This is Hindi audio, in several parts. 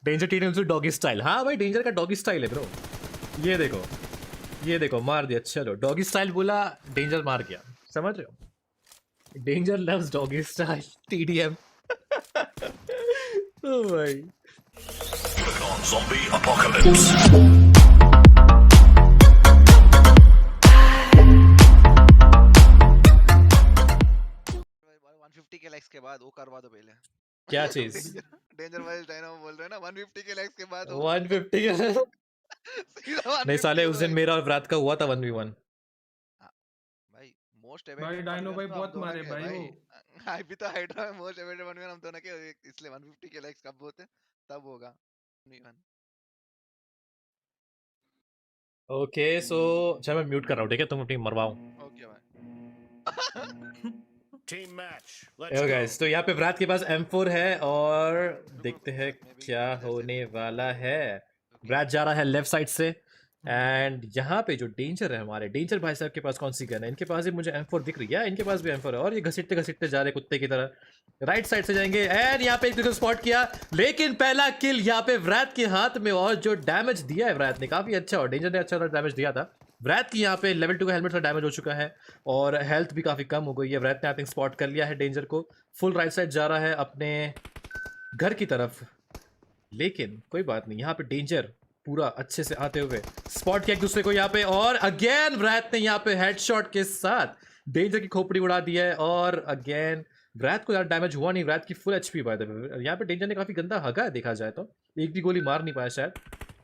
डेंजर टीम से डॉगी स्टाइल। हाँ भाई डेंजर का डॉगी स्टाइल है ब्रो। ये देखो मार दिया। चलो डॉगी स्टाइल बोला, डेंजर मार गया। समझ रहे हो, Danger loves doggy style TDM. ओ भाई Zombie apocalypse. 150 के लाइक्स के बाद वो करवा दो पहले। क्या चीज? डेंजर वाइल्ड डायनामो बोल रहे हैं ना 150 के लाइक्स के बाद 150 का सीधा नहीं 150 साले, के उस दिन likes। मेरा और व्रात का हुआ था 1v1। भाई मोस्ट भाई एवेटेड डायनो भाई बहुत दोनों मारे के भाई वो। भाई भी तो हाइड्रा में मोस्ट एवेटेड वन हम दोनों के, इसलिए 150 के लाइक्स कब होते हैं तब होगा 1v1। ओके सो चल मैं म्यूट कर रहा हूँ, ठीक है? तुम अपनी मरवाओ। ओके भाई। Team match. Let's yo go. Guys, तो यहाँ पे व्रात के पास M4 है और देखते हैं क्या होने वाला है। व्रात जा रहा है लेफ्ट साइड से एंड यहाँ पे जो डेंजर है हमारे डेंजर भाई साहब के पास कौन सी गन है? इनके पास भी मुझे M4 दिख रही है, इनके पास भी M4 है और ये घसीटते घसीटते जा रहे कुत्ते की तरह राइट साइड से जाएंगे एंड यहाँ पे एक दूसरे स्पॉट किया, लेकिन पहला किल यहाँ पे व्रात के हाथ में। और जो डैमेज दिया है व्रात ने काफी अच्छा, और डेंजर ने अच्छा डैमेज दिया था। व्रात की यहाँ पे लेवल 2 का हेलमेट का डैमेज हो चुका है और हेल्थ भी काफी कम हो गई है। व्रात ने आई थिंक स्पॉट कर लिया है डेंजर को, फुल राइट साइड जा रहा है अपने घर की तरफ, लेकिन कोई बात नहीं। यहाँ पे डेंजर पूरा अच्छे से आते हुए स्पॉट किया एक दूसरे को यहाँ पे, और अगेन व्रात ने यहाँ पे हेडशॉट के साथ डेंजर की खोपड़ी उड़ा दी है। और अगेन व्रात को ज्यादा डैमेज हुआ नहीं, व्रात की फुल एचपी बाय द वे। यहाँ पे डेंजर ने काफी गंदा हगा है देखा जाए तो, एक भी गोली मार नहीं पाया शायद।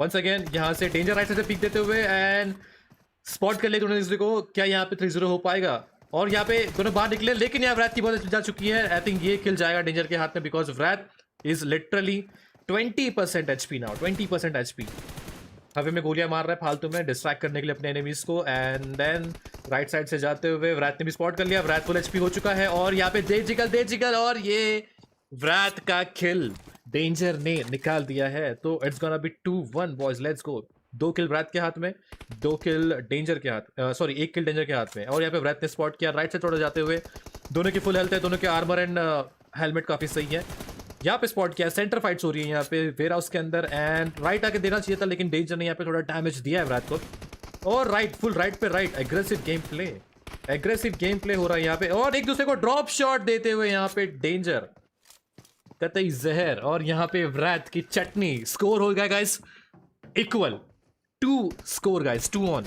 वंस अगेन यहाँ से डेंजर राइट साइड से पीक देते हुए एंड स्पॉट कर लेते दूसरे को। क्या यहाँ पे 3-0 हो पाएगा? और यहाँ पे दोनों बाहर निकले, लेकिन यहाँ व्रात की बॉल जा चुकी है। आई थिंक ये किल जाएगा डेंजर के हाथ में, because Wrath is literally 20% HP now, 20% HP. हवे में गोलियां मार रहा है फालतू में डिस्ट्रैक्ट करने के लिए अपने एनिमीज को। एंड देन राइट साइड से जाते हुए व्रात ने भी स्पॉट कर लिया। व्रात फुल एचपी हो चुका है और यहाँ पे दे जिगल और ये व्रात का किल डेंजर ने निकाल दिया है। तो it's gonna be 2-1 boys, let's go. 2 किल व्रात के हाथ में, 2 किल डेंजर के हाथ, सॉरी 1 किल डेंजर के हाथ में। और यहाँ पे व्रात ने स्पॉट किया राइट साइड थोड़ा जाते हुए। दोनों की फुल हेल्थ है, दोनों के आर्मर एंड हेलमेट काफी सही है। यहाँ पे स्पॉट किया, सेंटर फाइट्स हो रही है यहाँ पे वेयर हाउस के अंदर एंड राइट आके देना चाहिए था, लेकिन डेंजर ने यहाँ पे थोड़ा डैमेज दिया है व्रात को। और राइट, फुल राइट पे राइट, एग्रेसिव गेम प्ले हो रहा है यहाँ पे। और एक दूसरे को ड्रॉप शॉट देते हुए यहाँ पे डेंजर कतई जहर, और यहाँ पे व्रात की चटनी। स्कोर हो गया guys equal 2 score guys, 2 on,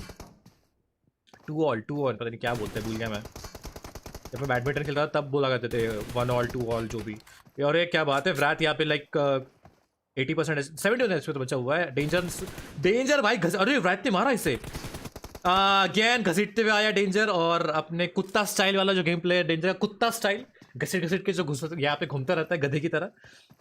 पता नहीं क्या बोलते हैं, भूल गया मैं। जब मैं बैडमिंटन खेल रहा था तब बोला करते थे 1 ऑल 2 ऑल जो भी। और ये क्या बात है, व्रात यहाँ पे लाइक 80% 70% तो बचा हुआ है। डेंजर भाई अरे व्रात ने मारा इसे अगेन, घसीटते हुए आया डेंजर। और अपने कुत्ता स्टाइल वाला जो गेम प्ले है डेंजर का, कुत्ता स्टाइल घसीट के जो यहाँ पे घूमता रहता है गधे की तरह,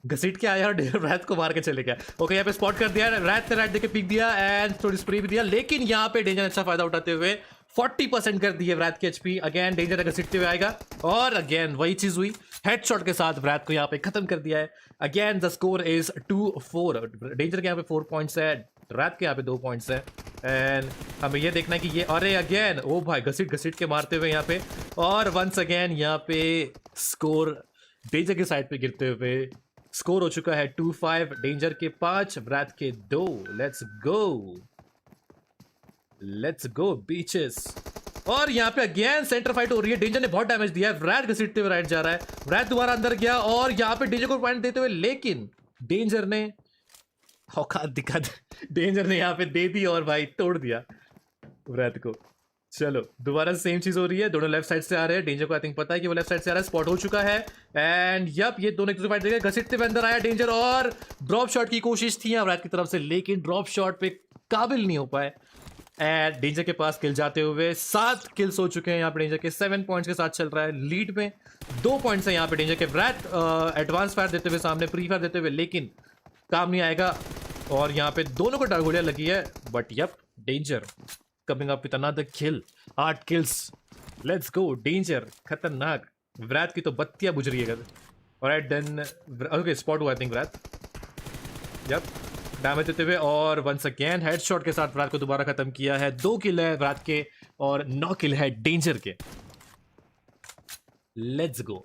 घसीट के आया और व्रात को मार के चले गया। ओके यहाँ पे स्पॉट कर दिया, व्रात ने राइट देके पीक दिया एंड थोड़ी स्प्रे भी दिया, लेकिन यहाँ पे डेंजर अच्छा फायदा उठाते हुए 40% कर दी है व्रात की एचपी। अगेन डेंजर घसीटते हुए आएगा और अगेन वही चीज हुई, हेडशॉट के साथ व्रात को यहाँ पे खत्म कर दिया है। Again the score is 2-4। Danger के यहाँ पे 4 पॉइंट्स है, व्रात के यहाँ पे 2 पॉइंट्स है। एंड हमें ये देखना है कि ये, अरे अगेन ओ भाई घसीट के मारते हुए यहाँ पे, और वंस अगेन यहाँ पे स्कोर डेंजर के साइड पे गिरते हुए स्कोर हो चुका है 2-5, डेंजर के 5 व्रात के 2। Let's go beaches. और यहाँ पे अगेन सेंटर फाइट हो रही है, डेंजर ने बहुत डैमेज दिया है, व्रात घसीटते हुए राइट जा रहा है, व्रात दोबारा अंदर गया और यहाँ पे डेंजर को पॉइंट देते हुए, लेकिन डेंजर ने औकात दिखा डेंजर ने यहाँ पे दे दी और भाई तोड़ दिया व्रात को। चलो दोबारा सेम चीज हो रही है, दोनों लेफ्ट साइड से आ रहे हैं। डेंजर को आई थिंक पता है कि वो लेफ्ट साइड से आ रहा है, स्पॉट हो चुका है एंड यप ये दोनों एक दूसरे फाइट देंगे। घसीटते हुए अंदर आया डेंजर और ड्रॉप शॉट की कोशिश थी व्रात की तरफ से, लेकिन ड्रॉप शॉट पे काबिल नहीं हो पाए एंड डेंजर के पास किल जाते हुए 7 किल्स हो चुके हैं यहाँ पे। डेंजर के 7 पॉइंट्स के साथ चल रहा है, लीड में 2 पॉइंट्स है यहाँ पे डेंजर के। व्रात एडवांस फायर देते हुए सामने, प्री फायर देते हुए, लेकिन काम नहीं आएगा। और यहाँ पे दोनों को गोलियां लगी है, but yup danger coming up with another kill, 8 kills. Let's go danger, खतरनाक। व्रात की तो बत्तियां बुझ रही है। ऑलराइट देन ओके स्पॉट हुआ आई थिंक व्रात, यप डैमेज देते हुए और वंस अगेन हेडशॉट के साथ व्रात को दोबारा खत्म किया है। 2 किल है व्रात के और 9 किल है डेंजर के। Let's go.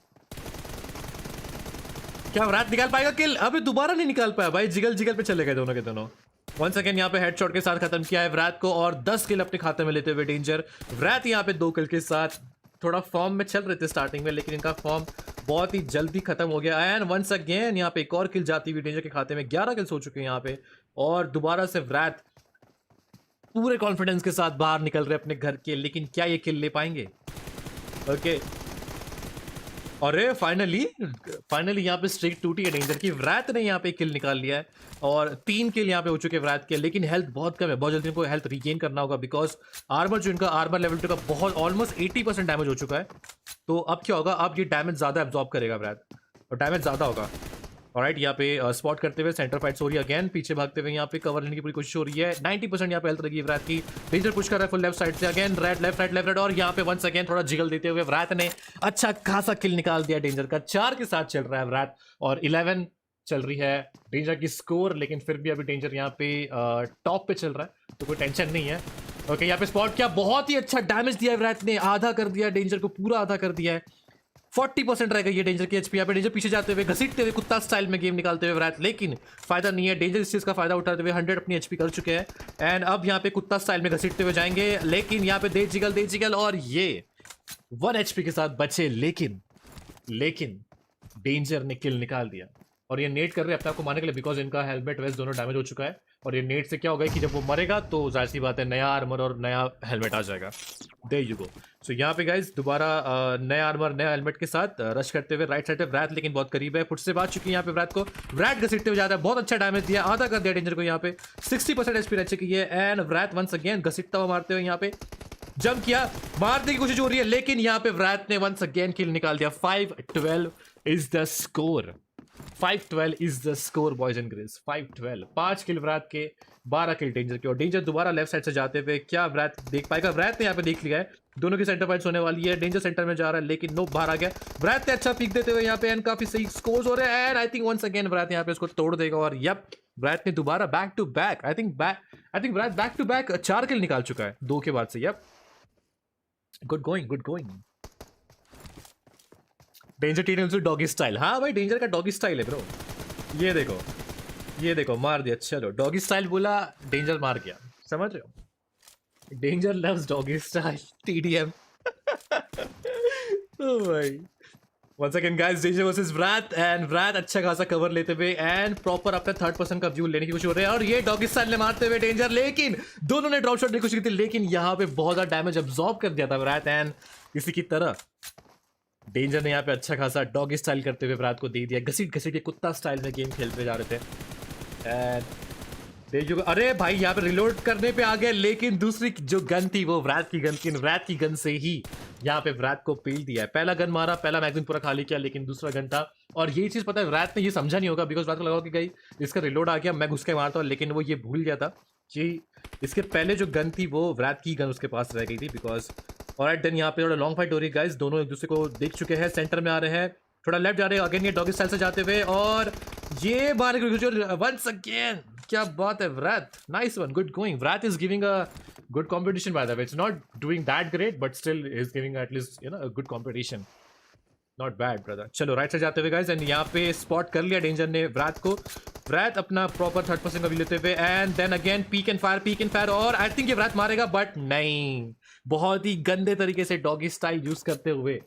क्या रात निकाल पाएगा किल? अबे दोबारा नहीं निकाल पाया भाई, जिगल जिगल पे चले गए दोनों के दोनों। वंस अगेन यहाँ पे हेडशॉट के साथ खत्म किया है व्राथ को और 10 किल अपने खाते में लेते हुए डेंजर। व्राथ यहाँ पे 2 किल के साथ थोड़ा फॉर्म में चल रहे थे स्टार्टिंग में, लेकिन इनका फॉर्म बहुत ही जल्दी खत्म हो गया। एंड वंस अगेन यहाँ पे एक और किल जाती हुई डेंजर के खाते में, 11 किल्स हो चुके हैं यहाँ पे। और दोबारा से व्राथ पूरे कॉन्फिडेंस के साथ बाहर निकल रहे अपने घर के, लेकिन क्या ये किल ले पाएंगे? ओके अरे फाइनली यहाँ पे स्ट्रीक टूटी है डेंजर की। व्राथ ने यहाँ पे किल निकाल लिया है और 3 किल यहाँ पे हो चुके हैं व्राथ के, लेकिन हेल्थ बहुत कम है। बहुत जल्दी इनको हेल्थ रीगेन करना होगा बिकॉज आर्मर जो इनका आर्मर लेवल 2 का बहुत ऑलमोस्ट 80% डैमेज हो चुका है। तो अब क्या होगा, अब ये डैमेज ज्यादा एब्जॉर्ब करेगा व्राथ और डैमेज ज्यादा होगा। ऑलराइट यहाँ पे स्पॉट करते हुए सेंटर फाइट्स हो रही है अगेन, पीछे भागते हुए यहाँ पे कवर लेने की पूरी कोशिश हो रही है। 90% यहाँ पे हेल्थ लगी है व्राथ की। डेंजर पुश कर रहा है फुल लेफ्ट साइड से अगेन, लेफ्ट राइट और यहाँ पे वंस अगेन थोड़ा जिगल देते हुए व्राथ ने अच्छा खासा किल निकाल दिया डेंजर का। 4 के साथ चल रहा है व्राथ और 11 चल रही है डेंजर की स्कोर, लेकिन फिर भी अभी डेंजर यहाँ पे टॉप पे चल रहा है तो कोई टेंशन नहीं है। ओके यहाँ पे स्पॉट किया, बहुत ही अच्छा डैमेज दिया है व्राथ ने, आधा कर दिया डेंजर को, पूरा आधा कर दिया है। 40% रह गई है डेंजर की एचपी। यहाँ पे डेंजर पीछे जाते हुए घसीटते हुए कुत्ता स्टाइल में गेम निकालते हुए व्राथ, लेकिन फायदा नहीं है। डेंजर इस चीज का फायदा उठाते हुए 100 अपनी एचपी कर चुके हैं एंड अब यहाँ पे कुत्ता स्टाइल में घसीटते हुए जाएंगे, लेकिन यहाँ पे दे जिगल और ये 1 एचपी के साथ बचे, लेकिन डेंजर ने किल निकाल दिया। और ये नेट कर रहे हैं अपने आप को मारने के लिए बिकॉज इनका हेलमेट वेस्ट दोनों डैमेज हो चुका है। और ये नेट से क्या होगा कि जब वो मरेगा तो जाहिर सी बात है नया आर्मर और नया हेलमेट आ जाएगा। There you go. सो यहाँ पे गाइस दोबारा नया आर्मर नया हेलमेट के साथ रश करते हुए राइट साइड पे व्राथ, लेकिन बहुत करीब है, फुट से बात चुकी है यहाँ पे व्राथ को। व्राथ घसीटते हुए जाता है, बहुत अच्छा डैमेज दिया, आधा कर दिया डेंजर को। यहाँ पे 60% एचपी रह चुकी है एंड व्राथ वंस अगेन घसीटता हुआ मारते हुए यहाँ पे जंप किया, मारने की कोशिश हो रही है, लेकिन यहाँ पे व्राथ ने वंस अगेन किल निकाल दिया। 5-12 is the score. 5-12 is the score boys and girls. 5-12, 5 किल व्राथ के, 12 किल डेंजर के। और डेंजर दोबारा लेफ्ट साइड से जाते हुए क्या व्राथ देख पाएगा? व्राथ ने यहाँ पे देख लिया है, दोनों की सेंटर फाइट्स होने वाली है। डेंजर सेंटर में जा रहा है लेकिन नो बाहर आ गया। व्राथ ने अच्छा पीक देते हुए यहाँ पे एंड काफी सही स्कोर्स हो रहे हैं and I think once again Wrath यहाँ पे उसको तोड़ देगा। और यप व्राथ ने दोबारा back to back I think Wrath back to back 4 kill निकाल चुका है 2 के बाद से। Yup good going. Danger team से डॉगी स्टाइल, हाँ भाई डेंजर का डॉगी स्टाइल है ब्रो। ये देखो मार दिया, चलो डॉगी स्टाइल बोला, डेंजर मार गया, समझ रहे हो? Danger loves doggy style TDM. ओ भाई once again guys, Danger versus Wrath and Wrath अच्छा खासा कवर लेते हुए एंड प्रॉपर अपने 3rd पर्सन का व्यू लेने की कोशिश हो रही है। और ये डॉगी स्टाइल ने मारते हुए डेंजर, लेकिन दोनों ने ड्रॉप शॉट लेने की कोशिश की थी, लेकिन यहाँ पे बहुत ज्यादा डैमेज अब्सॉर्ब कर दिया था व्राथ एंड इसी की तरह डेंजर ने यहाँ पे अच्छा खासा डॉगी स्टाइल करते हुए व्राथ को दे दिया। घसीट के कुत्ता स्टाइल में गेम खेलते जा रहे थे एंड देखो अरे भाई यहाँ पे रिलोड करने पे आ गया, लेकिन दूसरी जो गन थी वो व्राथ की गन थी। व्राथ की गन से ही यहाँ पे व्राथ को पील दिया है। पहला गन मारा, पहला मैगजीन पूरा खाली किया, लेकिन दूसरा गन था। और ये चीज पता है व्राथ ने ये समझा नहीं होगा बिकॉज व्राथ को लगा कि गई इसका रिलोड आ गया, मैं घुस के मारता हूँ, लेकिन वो ये भूल गया था कि इसके पहले जो गन थी वो व्राथ की गन उसके पास रह गई थी बिकॉज। ऑलराइट देन यहाँ पे थोड़ा लॉन्ग फाइट हो रही है गाइस, दोनों एक दूसरे को देख चुके हैं, सेंटर में आ रहे हैं, थोड़ा लेफ्ट जा रहे हैं अगेन ये डॉगी स्टाइल से जाते हुए और ये मारने की कोशिश वंस अगेन। क्या बात है Wrath, nice one, good going. Wrath is giving a good competition by the way, it's not doing that great but still is giving at least you know a good competition, not bad brother. चलो राइट से जाते हुए गाइस एंड यहाँ पे स्पॉट कर लिया डेंजर ने व्राथ को। व्राथ अपना प्रॉपर 3rd पर्सन का व्यू लेते हुए and then again peak and fire और आई थिंक ये व्राथ मारेगा बट नहीं, बहुत ही गंदे तरीके से डॉगी स्टाइल यूज करते हुए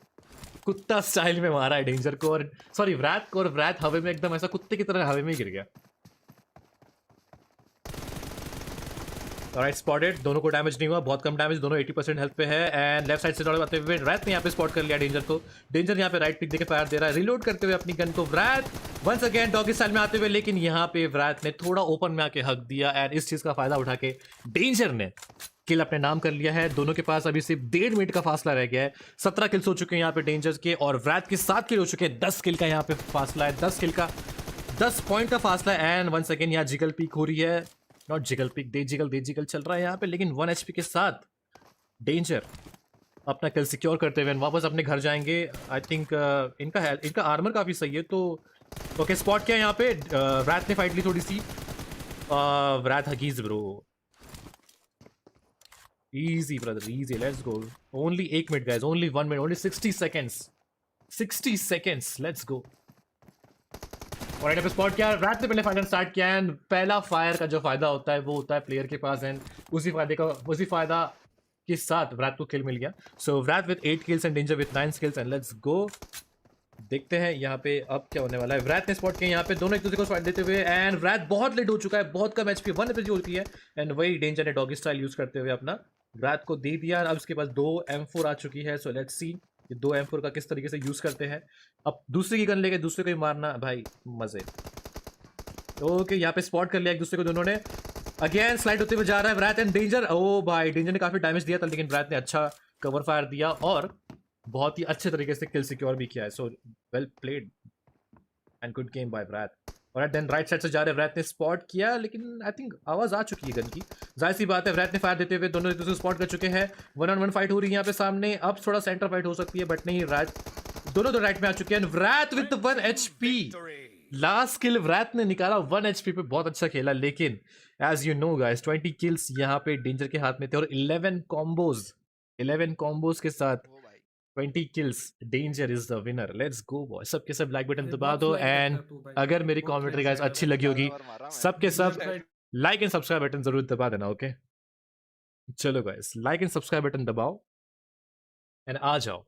कुत्ता स्टाइल में मारा है डेंजर को और सॉरी व्राथ को, और व्राथ हवे में एकदम ऐसा कुत्ते की तरह हवे में गिर गया। ऑलराइट स्पॉटेड, दोनों को डैमेज नहीं हुआ, बहुत कम डैमेज, दोनों 80% हेल्थ पे है एंड लेफ्ट साइड से दौड़े आते हुए व्राथ ने यहाँ पे स्पॉट कर लिया डेंजर को। डेंजर यहाँ पे राइट पिक देके फायर दे रहा है, रिलोड करते हुए अपनी गन को। व्राथ वंस अगेन डॉगी स्टाइल में आते हुए, लेकिन यहाँ पे व्राथ ने थोड़ा ओपन में आके हक दिया एंड इस चीज का फायदा उठा के डेंजर ने किल अपने नाम कर लिया है। दोनों के पास अभी सिर्फ 1.5 मिनट का फासला रह गया है। 17 किल्स हो चुके हैं यहाँ पे डेंजर के और व्राथ के 7 किल हो चुके हैं। 10 किल का यहाँ पे फासला है, 10 किल का 10 पॉइंट का फासला है एंड वंस अगेन यहाँ जिगल पीक हो रही है, not jiggle peak, they jiggle चल रहा है यहाँ पे, लेकिन 1 HP के साथ डेंजर अपना किल सिक्योर करते हुए वापस अपने घर जाएंगे। आई थिंक इनका आर्मर काफी सही है तो ओके स्पॉट किया यहाँ पे। व्राथ ने फाइट ली थोड़ी सी, Wrath huggies bro, easy brother, easy, let's go. Only 1 minute guys, only 1 minute, only 60 seconds, 60 seconds, let's go. और राइट पे स्पॉट किया, रैत ने पहले फायर स्टार्ट किया एंड पहला फायर का जो फायदा होता है वो होता है प्लेयर के पास एंड उसी फायदा के साथ व्रैत को किल मिल गया. So Wrath with 8 kills and Danger with 9 kills and let's go. देखते हैं यहाँ पे अब क्या होने वाला है. व्रैत ने स्पॉट किया यहाँ पे दोनों एक दूसरे को फाइट देते हुए एंड व्रैत बहुत लेट हो चुका है, बहुत कम एचपी 1 एचपी होती है एंड वही डेंजर ने डॉगी स्टाइल यूज करते हुए अपना व्रैत को दे दिया. अब उसके पास 2 M4 आ चुकी है. सो लेट्स सी ये 2 M4 का किस तरीके से यूज करते हैं. अब दूसरे की गन लेके दूसरे को ही मारना भाई मजे. ओके यहाँ पे स्पॉट कर लिया एक दूसरे को दोनों ने. अगेन स्लाइड होते हुए जा रहा है व्रैत एंड डेंजर. ओ भाई डेंजर ने काफी डैमेज दिया था लेकिन व्रैत ने अच्छा कवर फायर दिया और बहुत ही अच्छे तरीके से किल सिक्योर भी किया है. So well played and good game by Wrath. और देन राइट साइड से जा रहे व्रैत ने स्पॉट किया लेकिन आई थिंक आवाज आ चुकी है गन की. जाहिर सी बात है व्रैत ने फायर देते हुए दोनों एक दूसरे को स्पॉट कर चुके हैं. 1-on-1 फाइट हो रही है यहाँ पे सामने. अब थोड़ा सेंटर फाइट हो सकती है बट नहीं, दोनों तो राइट में आ चुके हैं. Wraith with 1 HP. Last kill Wraith ने निकाला 1 HP पे, बहुत अच्छा खेला लेकिन as you know guys 20 kills यहाँ पे डेंजर के हाथ में थे और 11 कॉम्बोज के साथ वो भाई 20 kills. Danger is the winner. Let's go boys. सबके सब लाइक बटन दबा दो एंड अगर मेरी कमेंट्री गाइस अच्छी लगी होगी और मारा मैं सबके सब लाइक एंड सब्सक्राइब बटन जरूर दबा देना. ओके चलो guys like and subscribe button दबाओ एंड आ जाओ